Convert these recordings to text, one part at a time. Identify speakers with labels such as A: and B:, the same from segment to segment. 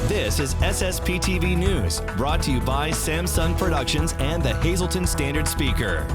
A: This is SSPTV News, brought to you by Samsung Productions and the Hazleton Standard Speaker.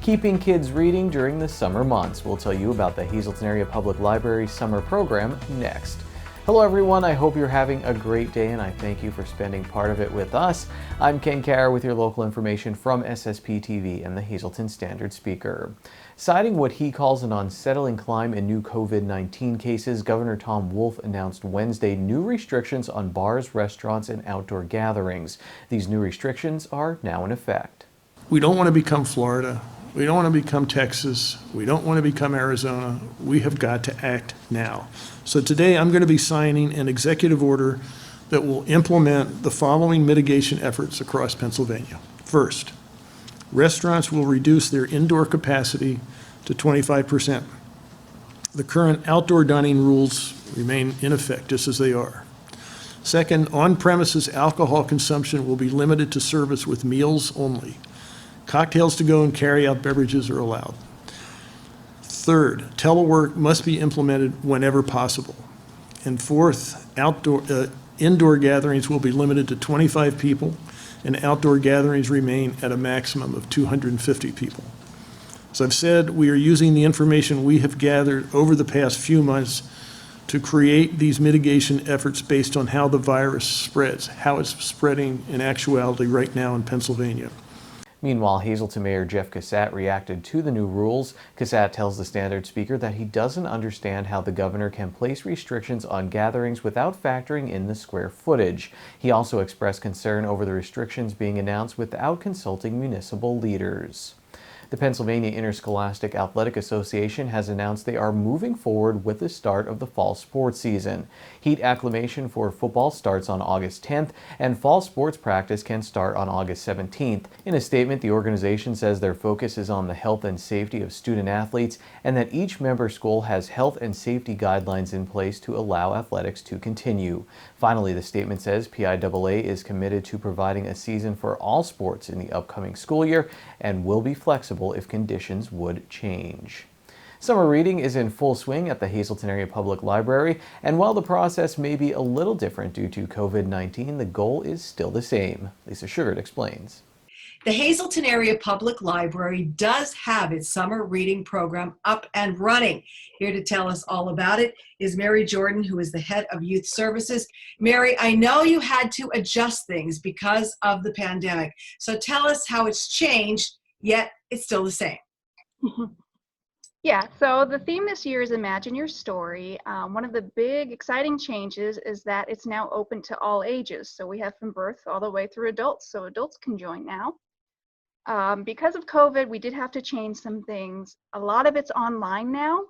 B: Keeping kids reading during the summer months. We'll tell you about the Hazleton Area Public Library summer program next. Hello everyone, I hope you're having a great day and I thank you for spending part of it with us. I'm Ken Carr with your local information from SSPTV and the Hazleton Standard Speaker. Citing what he calls an unsettling climb in new COVID-19 cases, Governor Tom Wolf announced Wednesday new restrictions on bars, restaurants, and outdoor gatherings. These new restrictions are now in effect.
C: We don't want to become Florida. We don't want to become Texas. We don't want to become Arizona. We have got to act now. So today I'm going to be signing an executive order that will implement the following mitigation efforts across Pennsylvania. First, restaurants will reduce their indoor capacity to 25%. The current outdoor dining rules remain in effect just as they are. Second, on-premises alcohol consumption will be limited to service with meals only. Cocktails to go and carry-out beverages are allowed. Third, telework must be implemented whenever possible. And fourth, indoor gatherings will be limited to 25 people, and outdoor gatherings remain at a maximum of 250 people. As I've said, we are using the information we have gathered over the past few months to create these mitigation efforts based on how the virus spreads, how it's spreading in actuality right now in Pennsylvania.
B: Meanwhile, Hazleton Mayor Jeff Cassat reacted to the new rules. Cassat tells the Standard Speaker that he doesn't understand how the governor can place restrictions on gatherings without factoring in the square footage. He also expressed concern over the restrictions being announced without consulting municipal leaders. The Pennsylvania Interscholastic Athletic Association has announced they are moving forward with the start of the fall sports season. Heat acclimation for football starts on August 10th, and fall sports practice can start on August 17th. In a statement, the organization says their focus is on the health and safety of student athletes and that each member school has health and safety guidelines in place to allow athletics to continue. Finally, the statement says PIAA is committed to providing a season for all sports in the upcoming school year and will be flexible if conditions would change. Summer reading is in full swing at the Hazleton Area Public Library, and while the process may be a little different due to COVID-19, the goal is still the same. Lisa Sugart explains.
D: The Hazleton Area Public Library does have its summer reading program up and running. Here to tell us all about it is Mary Jordan, who is the head of Youth Services. Mary, I know you had to adjust things because of the pandemic, so tell us how it's changed, yet it's still the same.
E: Yeah, so the theme this year is Imagine Your Story. One of the big exciting changes is that it's now open to all ages. So we have from birth all the way through adults, so adults can join now. Because of COVID, we did have to change some things. A lot of it's online now.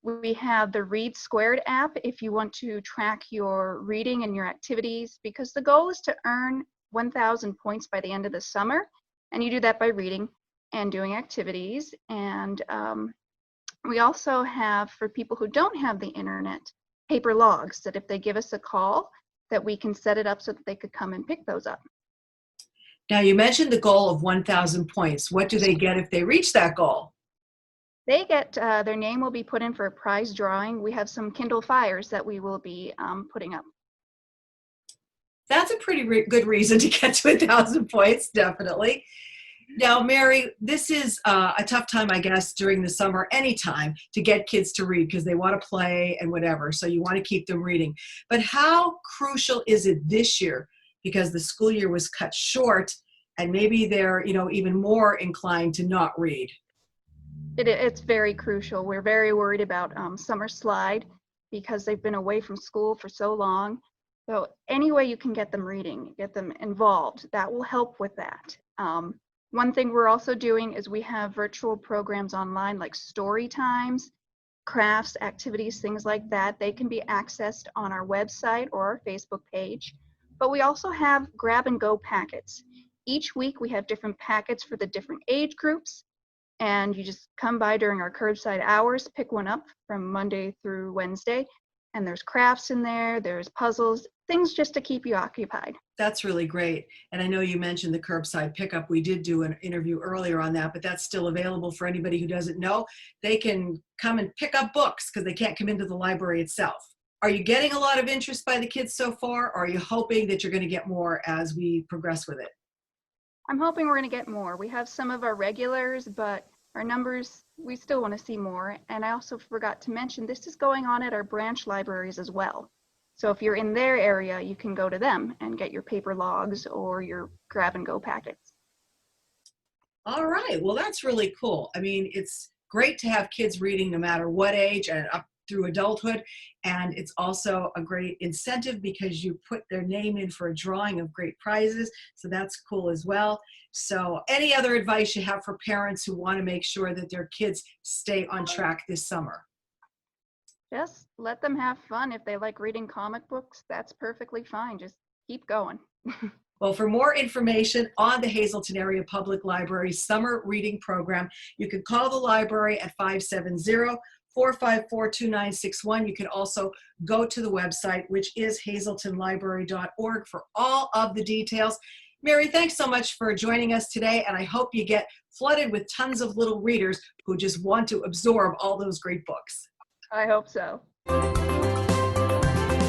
E: We have the Read Squared app if you want to track your reading and your activities, because the goal is to earn 1,000 points by the end of the summer. And you do that by reading and doing activities. And we also have, for people who don't have the internet, paper logs that if they give us a call, that we can set it up so that they could come and pick those up.
D: Now, you mentioned the goal of 1,000 points. What do they get if they reach that goal?
E: They get, their name will be put in for a prize drawing. We have some Kindle Fires that we will be putting up.
D: That's a pretty good reason to get to 1,000 points, definitely. Now, Mary, this is a tough time, I guess, during the summer, anytime, to get kids to read because they want to play and whatever, so you want to keep them reading. But how crucial is it this year? Because the school year was cut short and maybe they're, even more inclined to not read.
E: It's very crucial. We're very worried about summer slide because they've been away from school for so long. So any way you can get them reading, get them involved, that will help with that. One thing we're also doing is we have virtual programs online like story times, crafts, activities, things like that. They can be accessed on our website or our Facebook page. But we also have grab and go packets. Each week we have different packets for the different age groups, and you just come by during our curbside hours, pick one up from Monday through Wednesday, And there's crafts in there, there's puzzles, things just to keep you occupied.
D: That's really great. And I know you mentioned the curbside pickup. We did do an interview earlier on that, but that's still available for anybody who doesn't know. They can come and pick up books because they can't come into the library itself. Are you getting a lot of interest by the kids so far? Or are you hoping that you're going to get more as we progress with it?
E: I'm hoping we're going to get more. We have some of our regulars, but our numbers, we still want to see more. And I also forgot to mention, this is going on at our branch libraries as well. So if you're in their area, you can go to them and get your paper logs or your grab and go packets.
D: All right. Well, that's really cool. I mean, it's great to have kids reading no matter what age and up through adulthood. And it's also a great incentive because you put their name in for a drawing of great prizes. So that's cool as well. So any other advice you have for parents who want to make sure that their kids stay on track this summer?
E: Just let them have fun. If they like reading comic books, that's perfectly fine. Just keep going.
D: Well, for more information on the Hazleton Area Public Library Summer Reading Program, you can call the library at 570-454-2961. You can also go to the website, which is hazletonlibrary.org, for all of the details. Mary, thanks so much for joining us today, and I hope you get flooded with tons of little readers who just want to absorb all those great books.
E: I hope so.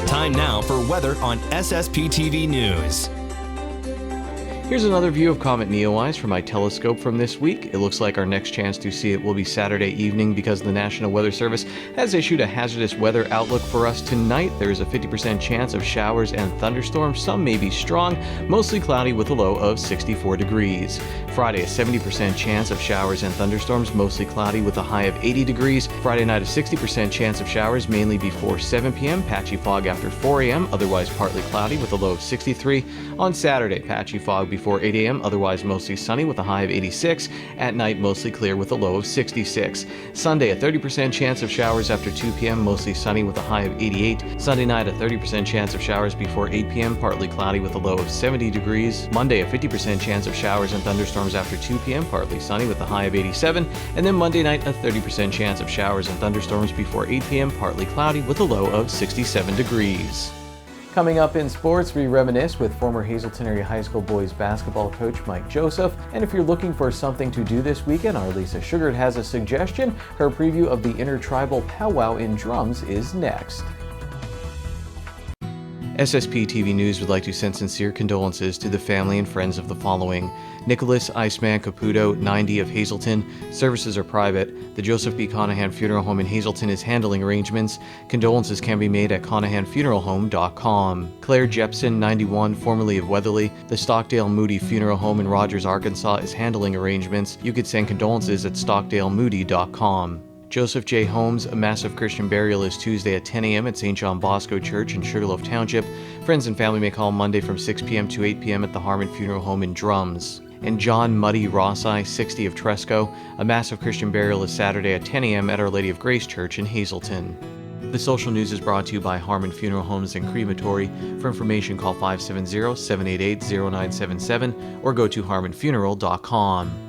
A: Time now for weather on SSPTV News.
B: Here's another view of Comet Neowise from my telescope from this week. It looks like our next chance to see it will be Saturday evening because the National Weather Service has issued a hazardous weather outlook for us tonight. There is a 50% chance of showers and thunderstorms. Some may be strong, mostly cloudy with a low of 64 degrees. Friday, a 70% chance of showers and thunderstorms, mostly cloudy with a high of 80 degrees. Friday night, a 60% chance of showers, mainly before 7 p.m. Patchy fog after 4 a.m., otherwise partly cloudy with a low of 63. On Saturday, patchy fog before 8 a.m., otherwise mostly sunny with a high of 86. At night, mostly clear with a low of 66. Sunday, a 30% chance of showers after 2 p.m., mostly sunny with a high of 88. Sunday night, a 30% chance of showers before 8 p.m., partly cloudy with a low of 70 degrees. Monday, a 50% chance of showers and thunderstorms after 2 p.m., partly sunny with a high of 87. And then Monday night, a 30% chance of showers and thunderstorms before 8 p.m., partly cloudy with a low of 67 degrees. Coming up in sports, we reminisce with former Hazleton Area High School boys basketball coach Mike Joseph. And if you're looking for something to do this weekend, our Lisa Sugart has a suggestion. Her preview of the Intertribal Powwow in Drums is next. SSPTV News would like to send sincere condolences to the family and friends of the following: Nicholas Iceman Caputo, 90, of Hazleton. Services are private. The Joseph B. Conahan Funeral Home in Hazleton is handling arrangements. Condolences can be made at ConahanFuneralHome.com. Claire Jepson, 91, formerly of Weatherly. The Stockdale Moody Funeral Home in Rogers, Arkansas is handling arrangements. You could send condolences at StockdaleMoody.com. Joseph J. Holmes, a massive Christian burial is Tuesday at 10 a.m. at St. John Bosco Church in Sugarloaf Township. Friends and family may call Monday from 6 p.m. to 8 p.m. at the Harmon Funeral Home in Drums. And John Muddy Rossi, 60, of Tresco, a massive Christian burial is Saturday at 10 a.m. at Our Lady of Grace Church in Hazleton. The social news is brought to you by Harmon Funeral Homes and Crematory. For information, call 570-788-0977 or go to harmonfuneral.com.